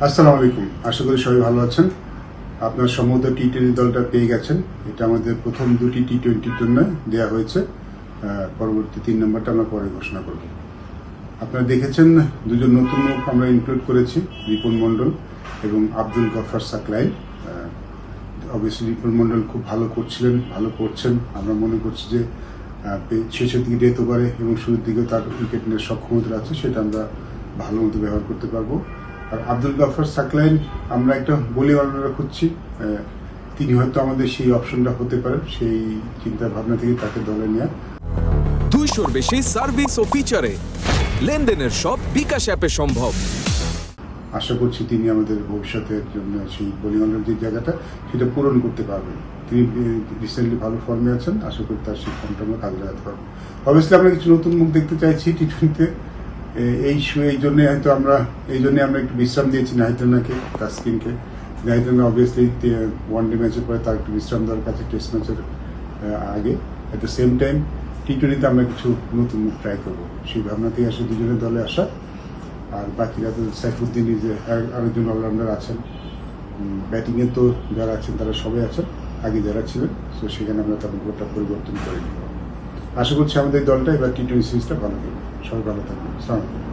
আসসালামু আলাইকুম। আশা করি সবাই ভালো আছেন। আপনার সম্ভবত টি-20 দলটা পেয়ে গেছেন। এটা আমাদের প্রথম দুটি টি-20-র জন্য দেওয়া হয়েছে। পরবর্তী 3 নম্বরটা আমরা পরে ঘোষণা করব। আপনারা দেখেছেন দুজন নতুন মুখ আমরা ইনক্লুড করেছি, রিপন মণ্ডল এবং আব্দুল গফফার সাকলাইন। অবভিয়াসলি রিপন মণ্ডল খুব ভালো করছিলেন, ভালো করছেন। আমরা মনে করছি যে শেষের দিকে ডেথ ওভারে এবং শুরুর দিকে তার উইকেট নেওয়ার সক্ষমতা আছে, সেটা আমরা ভালো মতো ব্যবহার করতে পারবো। আর আব্দুল গফফার সাকলাইন আমরা একটা বোলিং অলরাউন্ডার খুঁজছি। তিনি হয়তো আমাদের সেই অপশনটা হতে পারেন, সেই চিন্তা ভাবনা থেকে তাকে দলে নেওয়া। 200-র বেশি সার্ভিস ও ফিচারে লেনদেনের সব বিকাশ অ্যাপে সম্ভব। আশা করছি তিনি আমাদের ভবিষ্যতের জন্য সেই বোলিং অলরাউন্ডার যে জায়গাটা সেটা পূরণ করতে পারবেন। তিনি রিসেন্টলি ভালো ফর্মে আছেন, আশা করি তার সেই ফর্মটা আমরা কাজে লাগাতে পারবো। অবভিয়াসলি আমরা কিছু নতুন মুখ দেখতে চাইছি টি-20-তে। এই জন্য হয়তো আমরা একটু বিশ্রাম দিয়েছি নাহিদ রানাকে, তাসকিনকে। নাহিদ রানা অবভিয়াসলি ওয়ানডে ম্যাচের পরে তার একটু বিশ্রাম দরকার আছে টেস্ট ম্যাচের আগে। অ্যাট দ্য সেম টাইম টি-20-তে আমরা কিছু নতুন মুখ ট্রাই করবো, সেই ভাবনাতেই আসে দুজনের দলে আসা। আর বাকিরা তো সাইফুদ্দিন যে আরেকজন অলরাউন্ডার আছেন, ব্যাটিংয়ে তো যারা আছেন তারা সবাই আছেন, আগে যারা ছিলেন। তো সেখানে আমরা তাদের বোর্ডটা পরিবর্তন করে নিব। আশা করছি আমাদের দলটা এবার টি-20 সিরিজটা ভালো খেলবে। সবাই ভালো থাকবেন। আসসালামু আলাইকুম।